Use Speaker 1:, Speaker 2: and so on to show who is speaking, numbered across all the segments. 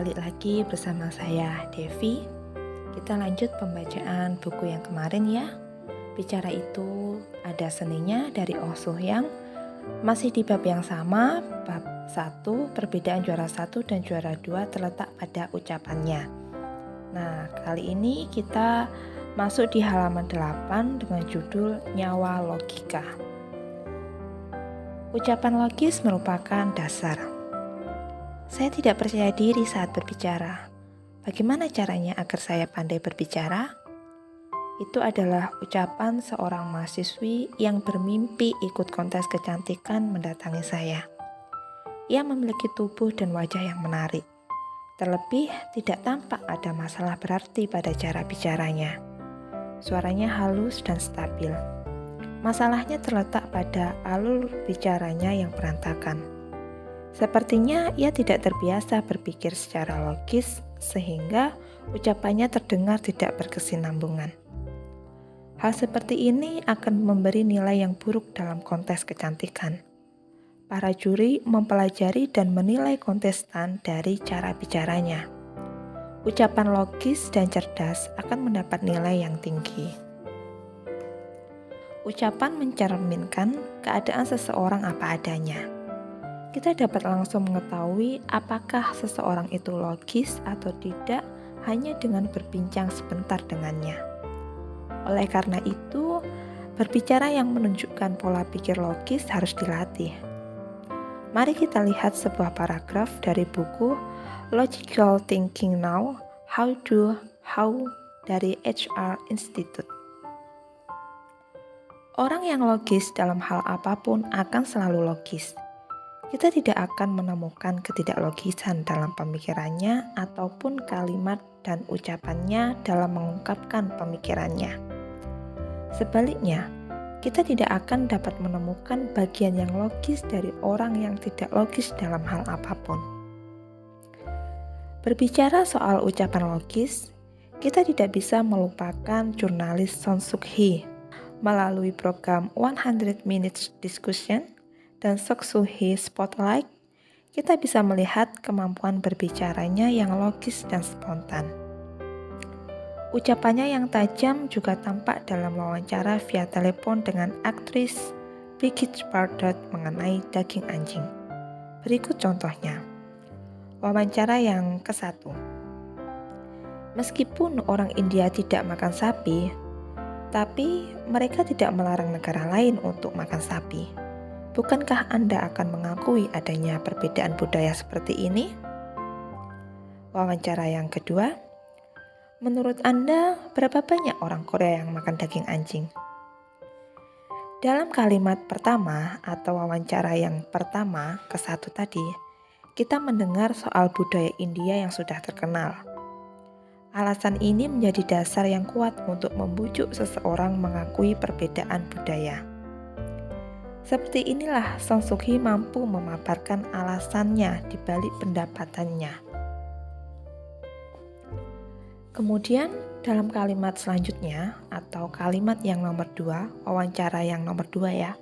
Speaker 1: balik lagi bersama saya, Devi. Kita lanjut pembacaan buku yang kemarin ya. Bicara itu ada seninya dari Oh Soo Hyang. Masih di bab yang sama, bab 1, perbedaan juara 1 dan juara 2 terletak pada ucapannya. Nah, kali ini kita masuk di halaman 8 dengan judul Nyawa Logika. Ucapan logis merupakan dasar. Saya tidak percaya diri saat berbicara. Bagaimana caranya agar saya pandai berbicara? Itu adalah ucapan seorang mahasiswi yang bermimpi ikut kontes kecantikan mendatangi saya. Ia memiliki tubuh dan wajah yang menarik. Terlebih, tidak tampak ada masalah berarti pada cara bicaranya. Suaranya halus dan stabil. Masalahnya terletak pada alur bicaranya yang berantakan. Sepertinya ia tidak terbiasa berpikir secara logis, sehingga ucapannya terdengar tidak berkesinambungan. Hal seperti ini akan memberi nilai yang buruk dalam kontes kecantikan. Para juri mempelajari dan menilai kontestan dari cara bicaranya. Ucapan logis dan cerdas akan mendapat nilai yang tinggi. Ucapan mencerminkan keadaan seseorang apa adanya. Kita dapat langsung mengetahui apakah seseorang itu logis atau tidak hanya dengan berbincang sebentar dengannya. Oleh karena itu, berbicara yang menunjukkan pola pikir logis harus dilatih. Mari kita lihat sebuah paragraf dari buku Logical Thinking Now, How dari HR Institute. Orang yang logis dalam hal apapun akan selalu logis. Kita tidak akan menemukan ketidaklogisan dalam pemikirannya ataupun kalimat dan ucapannya dalam mengungkapkan pemikirannya. Sebaliknya, kita tidak akan dapat menemukan bagian yang logis dari orang yang tidak logis dalam hal apapun. Berbicara soal ucapan logis, kita tidak bisa melupakan jurnalis Son Suk Hee melalui program 100 Minutes Discussion dan Sok Soo Hee Spotlight, kita bisa melihat kemampuan berbicaranya yang logis dan spontan. Ucapannya yang tajam juga tampak dalam wawancara via telepon dengan aktris Brigitte Bardot mengenai daging anjing. Berikut contohnya. Wawancara yang ke-1. Meskipun orang India tidak makan sapi, tapi mereka tidak melarang negara lain untuk makan sapi. Bukankah Anda akan mengakui adanya perbedaan budaya seperti ini? Wawancara yang kedua, menurut Anda berapa banyak orang Korea yang makan daging anjing? Dalam kalimat pertama atau wawancara yang pertama ke-1 tadi, kita mendengar soal budaya India yang sudah terkenal. Alasan ini menjadi dasar yang kuat untuk membujuk seseorang mengakui perbedaan budaya. Seperti inilah Son Suk Hee mampu memaparkan alasannya di balik pendapatannya. Kemudian dalam kalimat selanjutnya atau kalimat yang nomor 2, wawancara yang nomor 2 ya,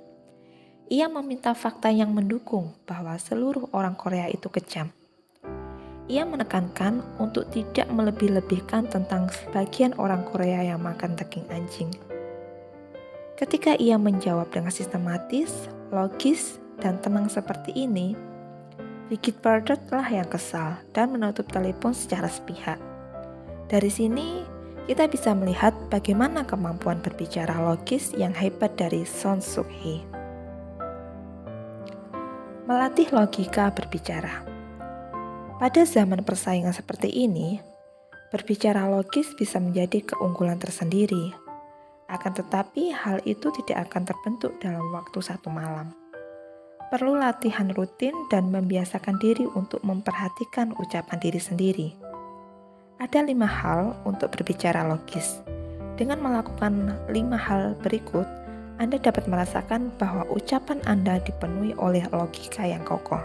Speaker 1: ia meminta fakta yang mendukung bahwa seluruh orang Korea itu kejam. Ia menekankan untuk tidak melebih-lebihkan tentang sebagian orang Korea yang makan daging anjing. Ketika ia menjawab dengan sistematis, logis, dan tenang seperti ini, Brigitte Bardot lah yang kesal dan menutup telepon secara sepihak. Dari sini, kita bisa melihat bagaimana kemampuan berbicara logis yang hebat dari Son Suk Hee. Melatih logika berbicara. Pada zaman persaingan seperti ini, berbicara logis bisa menjadi keunggulan tersendiri. Akan tetapi hal itu tidak akan terbentuk dalam waktu satu malam. Perlu latihan rutin dan membiasakan diri untuk memperhatikan ucapan diri sendiri. Ada 5 hal untuk berbicara logis. Dengan melakukan 5 hal berikut, Anda dapat merasakan bahwa ucapan Anda dipenuhi oleh logika yang kokoh.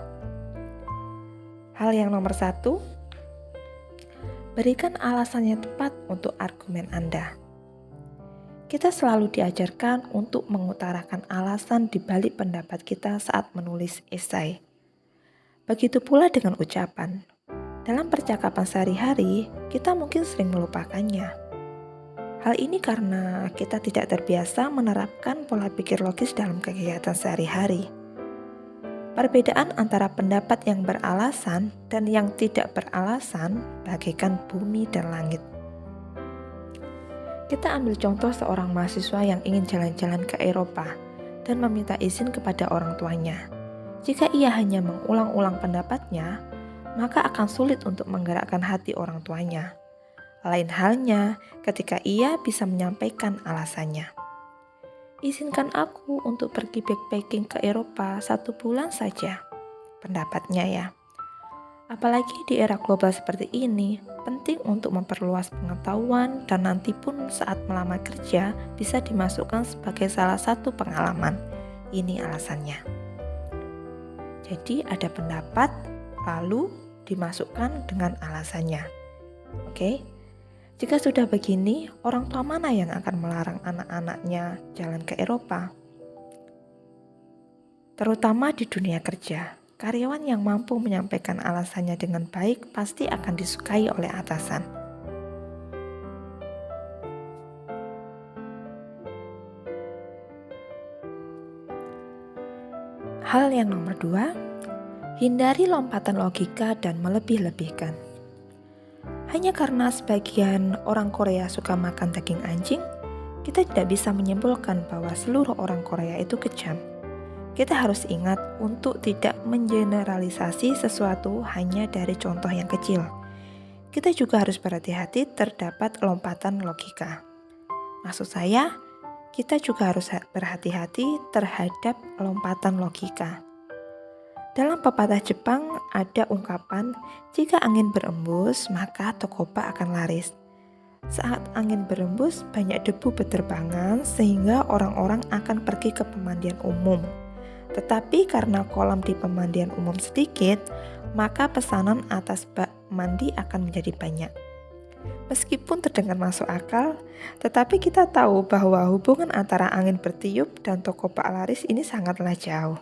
Speaker 1: Hal yang nomor 1, berikan alasan yang tepat untuk argumen Anda. Kita selalu diajarkan untuk mengutarakan alasan di balik pendapat kita saat menulis esai. Begitu pula dengan ucapan. Dalam percakapan sehari-hari, kita mungkin sering melupakannya. Hal ini karena kita tidak terbiasa menerapkan pola pikir logis dalam kegiatan sehari-hari. Perbedaan antara pendapat yang beralasan dan yang tidak beralasan bagaikan bumi dan langit. Kita ambil contoh seorang mahasiswa yang ingin jalan-jalan ke Eropa dan meminta izin kepada orang tuanya. Jika ia hanya mengulang-ulang pendapatnya, maka akan sulit untuk menggerakkan hati orang tuanya. Lain halnya ketika ia bisa menyampaikan alasannya. Izinkan aku untuk pergi backpacking ke Eropa 1 bulan saja, pendapatnya ya. Apalagi di era global seperti ini, penting untuk memperluas pengetahuan dan nanti pun saat melamar kerja bisa dimasukkan sebagai salah satu pengalaman. Ini alasannya. Jadi ada pendapat, lalu dimasukkan dengan alasannya. Oke? Jika sudah begini, orang tua mana yang akan melarang anak-anaknya jalan ke Eropa? Terutama di dunia kerja, karyawan yang mampu menyampaikan alasannya dengan baik pasti akan disukai oleh atasan. Hal yang nomor 2, hindari lompatan logika dan melebih-lebihkan. Hanya karena sebagian orang Korea suka makan daging anjing, kita tidak bisa menyimpulkan bahwa seluruh orang Korea itu kejam. Kita harus ingat untuk tidak mengeneralisasi sesuatu hanya dari contoh yang kecil. Kita juga harus berhati-hati terdapat lompatan logika. Maksud saya, kita juga harus berhati-hati terhadap lompatan logika. Dalam pepatah Jepang ada ungkapan, jika angin berembus maka tokoba akan laris. Saat angin berembus banyak debu berterbangan sehingga orang-orang akan pergi ke pemandian umum. Tetapi karena kolam di pemandian umum sedikit, maka pesanan atas bak mandi akan menjadi banyak. Meskipun terdengar masuk akal, tetapi kita tahu bahwa hubungan antara angin bertiup dan tokoba laris ini sangatlah jauh.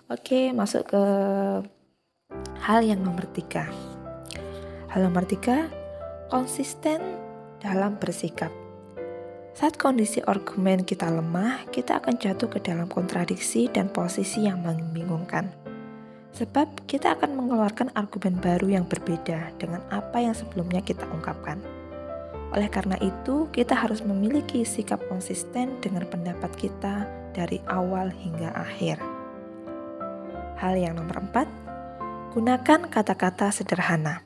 Speaker 1: Oke, masuk ke hal yang nomor 3. Hal nomor 3, konsisten dalam bersikap. Saat kondisi argumen kita lemah, kita akan jatuh ke dalam kontradiksi dan posisi yang membingungkan. Sebab kita akan mengeluarkan argumen baru yang berbeda dengan apa yang sebelumnya kita ungkapkan. Oleh karena itu, kita harus memiliki sikap konsisten dengan pendapat kita dari awal hingga akhir. Hal yang nomor 4, gunakan kata-kata sederhana.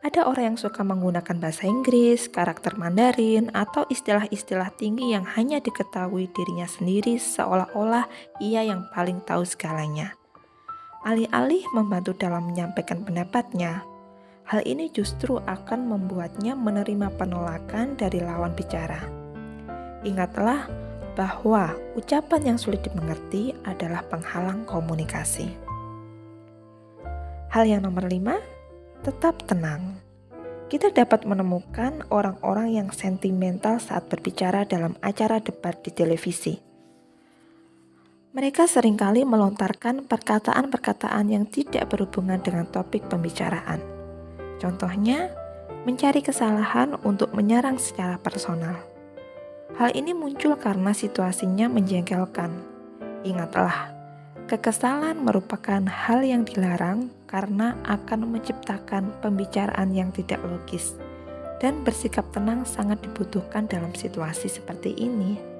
Speaker 1: Ada orang yang suka menggunakan bahasa Inggris, karakter Mandarin, atau istilah-istilah tinggi yang hanya diketahui dirinya sendiri seolah-olah ia yang paling tahu segalanya. Alih-alih membantu dalam menyampaikan pendapatnya, hal ini justru akan membuatnya menerima penolakan dari lawan bicara. Ingatlah bahwa ucapan yang sulit dimengerti adalah penghalang komunikasi. Hal yang nomor 5, tetap tenang. Kita dapat menemukan orang-orang yang sentimental saat berbicara dalam acara debat di televisi. Mereka seringkali melontarkan perkataan-perkataan yang tidak berhubungan dengan topik pembicaraan. Contohnya, mencari kesalahan untuk menyerang secara personal. Hal ini muncul karena situasinya menjengkelkan. Ingatlah, kekesalan merupakan hal yang dilarang karena akan menciptakan pembicaraan yang tidak logis, dan bersikap tenang sangat dibutuhkan dalam situasi seperti ini.